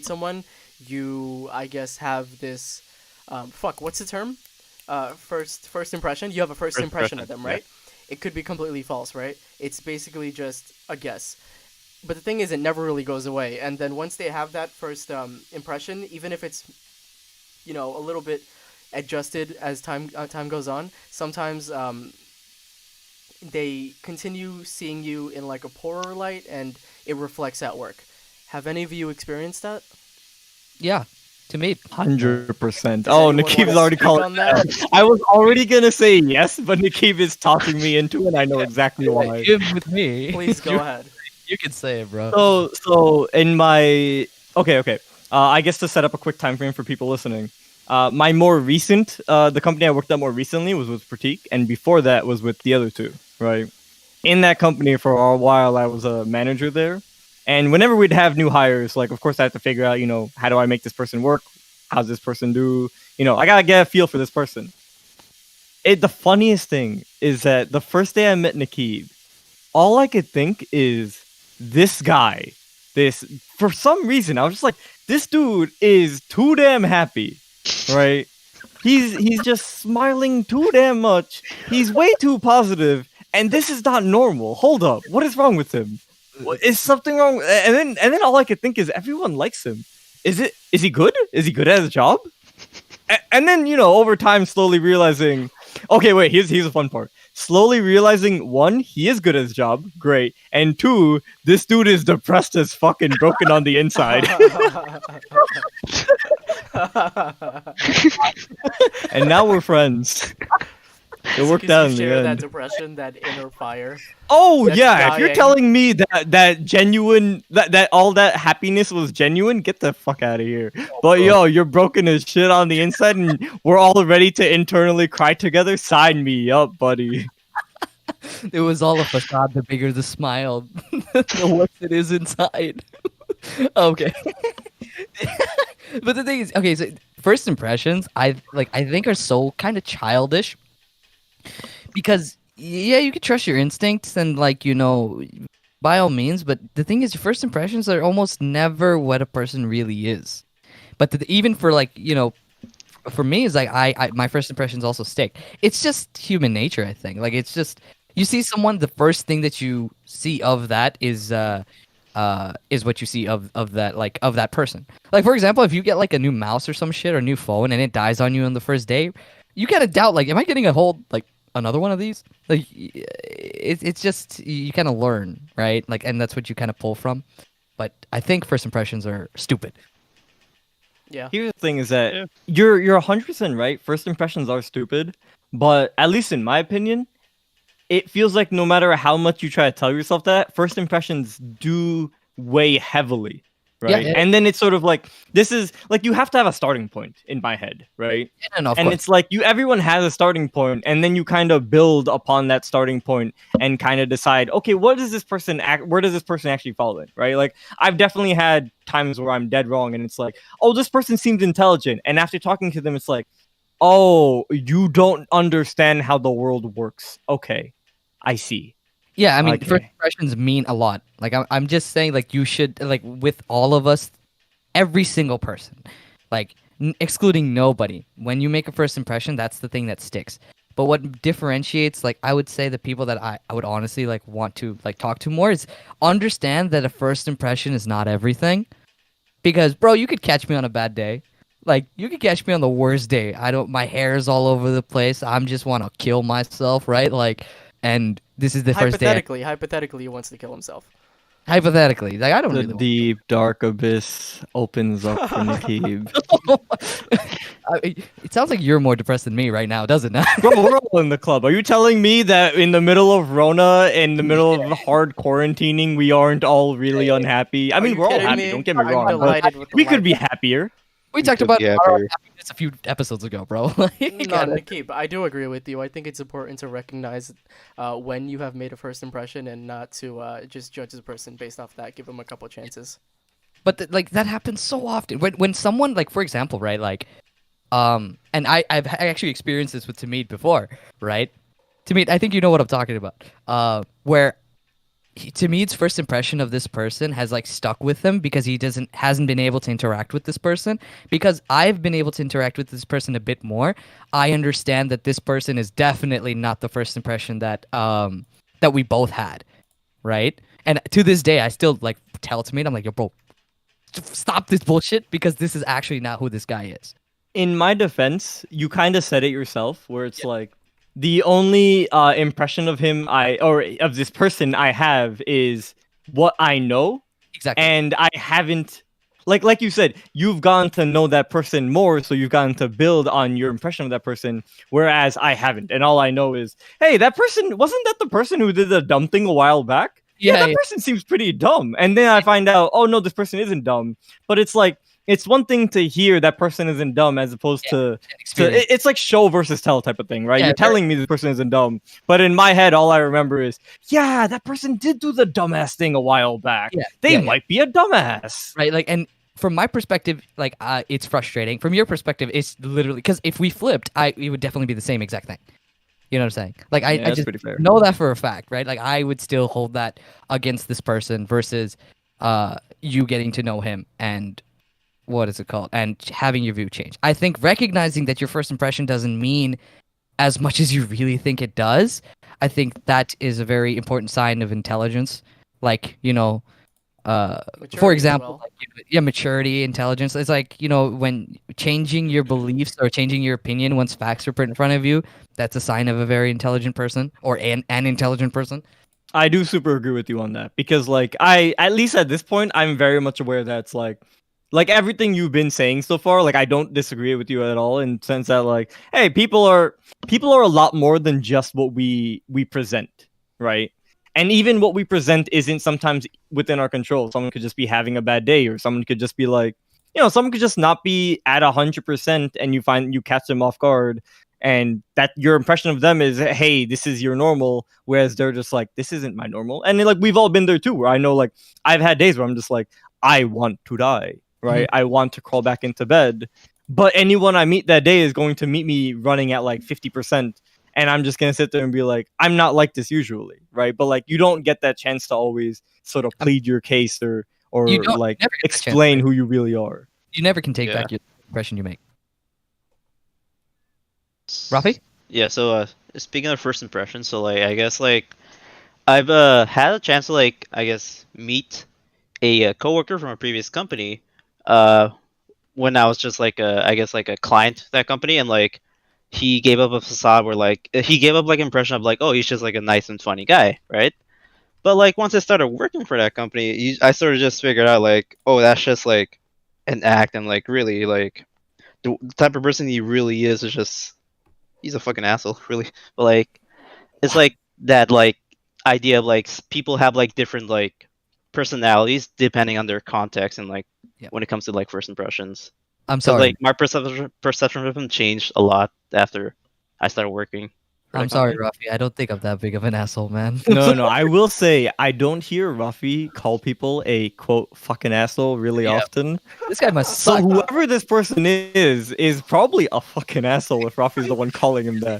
someone, you I guess have this what's the term? First impression. You have a first First impression impression. of them, Yeah. right? It could be completely false, right? It's basically just a guess. But the thing is, it never really goes away. And then once they have that first impression, even if it's a little bit adjusted as time goes on, sometimes they continue seeing you in like a poorer light, and it reflects at work. Have any of you experienced that? Yeah, to me. 100%. Does Oh, anyone want Nikib's to already speak calling on that? it out. I was already gonna say yes, but Nikib is tossing me into it. I know exactly why. You're with me. Please go ahead. You can say it, bro. So in my okay. I guess to set up a quick time frame for people listening. My more recent, the company I worked at more recently was with Pratik, and before that was with the other two, right? In that company for a while, I was a manager there, and whenever we'd have new hires, like of course I have to figure out, how do I make this person work? How's this person do? I gotta get a feel for this person. The funniest thing is that the first day I met Nikib, all I could think is this guy. This for some reason I was just like, this dude is too damn happy, right? He's just smiling too damn much. He's way too positive, and this is not normal. Hold up, what is wrong with him? Is something wrong? And then all I could think is everyone likes him. Is he good? Is he good at his job? And then over time, slowly realizing, okay, wait, here's the fun part. Slowly realizing, one, he is good at his job, great, and two, this dude is depressed as fucking broken on the inside. And now we're friends. It worked out in the share that end. depression, that inner fire. Oh That's yeah, if you're dying. telling me that genuine that all that happiness was genuine, get the fuck out of here. But yo, you're broken as shit on the inside, and we're all ready to internally cry together. Sign me up, buddy. It was all a facade. The bigger the smile, the worse it is inside. Okay. But the thing is, okay, so first impressions, I think are so kind of childish because yeah, you can trust your instincts and by all means, but the thing is, your first impressions are almost never what a person really is. But even for for me, it's like my first impressions also stick. It's just human nature, I think. Like it's just you see someone, the first thing that you see of that is what you see of that of that person. Like for example, if you get like a new mouse or some shit or a new phone and it dies on you on the first day, you gotta doubt like, am I getting a hold like another one of these? Like it's just you kind of learn, right? Like, and that's what you kind of pull from. But I think first impressions are stupid. Yeah. Here's the thing: is that you're 100% right. First impressions are stupid, but at least in my opinion, it feels like no matter how much you try to tell yourself that, first impressions do weigh heavily, right? Yeah. And then it's sort of like, this is like, you have to have a starting point in my head, right? No, of And course. it's like everyone has a starting point, and then you kind of build upon that starting point and kind of decide, okay, where does this person actually fall in, right? Like I've definitely had times where I'm dead wrong, and it's like, oh, this person seems intelligent, and after talking to them, it's like, oh, you don't understand how the world works. Okay, I see. Yeah, I mean, Okay. first impressions mean a lot. Like, I'm just saying, like, you should, like, with all of us, every single person, like, excluding nobody, when you make a first impression, that's the thing that sticks. But what differentiates, like, I would say the people that I would honestly, like, want to, like, talk to more is understand that a first impression is not everything. Because, bro, you could catch me on a bad day. Like, you could catch me on the worst day. My hair is all over the place. I'm just want to kill myself, right? Like, and this is the first day. Hypothetically, he wants to kill himself. Hypothetically, like I don't The really. deep dark abyss opens up for Nikib. It sounds like you're more depressed than me right now, doesn't it? Bro, we're all in the club. Are you telling me that in the middle of Rona, in the middle of hard quarantining, we aren't all really unhappy? I mean, you we're all kidding happy. me? Don't get me I'm wrong. But delighted with the we could life. be happier. We talked could about be our happier. happiness a few episodes ago, bro. No, Gotta- Nikib, I do agree with you. I think it's important to recognize when you have made a first impression and not to just judge the person based off that. Give them a couple chances. But like that happens so often when someone, like, for example, right, like and I've actually experienced this with Tamid before, right? Tamid, I think you know what I'm talking about. Where to me, its first impression of this person has like stuck with him because he hasn't been able to interact with this person. Because I've been able to interact with this person a bit more, I understand that this person is definitely not the first impression that we both had, right? And to this day, I still like tell to me, I'm like, yo, bro, stop this bullshit because this is actually not who this guy is. In my defense, you kind of said it yourself, where it's like the only impression of him or of this person I have is what I know, Exactly. and I haven't like you said, you've gotten to know that person more, so you've gotten to build on your impression of that person, whereas I haven't, and all I know is, hey, that person wasn't that the person who did the dumb thing a while back? Yeah, Yeah, that yeah. person seems pretty dumb, and then I find out, oh no, this person isn't dumb, but it's like. It's one thing to hear that person isn't dumb as opposed to Experience. it's like show versus tell type of thing, right? Yeah, You're very- telling me this person isn't dumb, but in my head, all I remember is, yeah, that person did do the dumbass thing a while back. Yeah, They yeah, might be a dumbass. right. Like, and from my perspective, like, it's frustrating. From your perspective, it's literally because if we flipped, it would definitely be the same exact thing. You know what I'm saying? Like, Yeah, I that's just pretty fair. know that for a fact, right? Like, I would still hold that against this person versus you getting to know him and what is it called? And having your view change. I think recognizing that your first impression doesn't mean as much as you really think it does. I think that is a very important sign of intelligence. Like, for Maturity as example, well. like, yeah, maturity, intelligence. It's like, when changing your beliefs or changing your opinion once facts are put in front of you, that's a sign of a very intelligent person or an intelligent person. I do super agree with you on that because, like, I at least at this point, I'm very much aware that it's like everything you've been saying so far, like I don't disagree with you at all in the sense that like, hey, people are a lot more than just what we present, right? And even what we present isn't sometimes within our control. Someone could just be having a bad day, or someone could just be like, someone could just not be at 100%, and you catch them off guard, and that your impression of them is, hey, this is your normal, whereas they're just like, this isn't my normal. And like we've all been there too, where I know like I've had days where I'm just like, I want to die, right? I want to crawl back into bed, but anyone I meet that day is going to meet me running at like 50%, and I'm just gonna sit there and be like, I'm not like this usually, right? But like you don't get that chance to always sort of plead your case or You don't- like never get that chance, explain right? who you really are. You never can take Yeah. back your impression you make. Rafi? Yeah, so speaking of first impressions, so like I guess like I've had a chance to like I guess meet a coworker from a previous company when I was just like I guess like a client to that company, and like he gave up a facade where like he gave up like impression of like, oh, he's just like a nice and funny guy, right? But like once I started working for that company, I sort of just figured out like, oh, that's just like an act, and like really like the type of person he really is just he's a fucking asshole, really. But like it's like that like idea of like people have like different like personalities depending on their context and like Yeah. when it comes to like first impressions. I'm So sorry. like my perception of him changed a lot after I started working. for the I'm sorry, company. Rafi. I don't think I'm that big of an asshole, man. No, I will say I don't hear Ruffy call people a quote fucking asshole really Yeah. often. This guy must So suck. whoever this person is probably a fucking asshole if Ruffy's the one calling him that.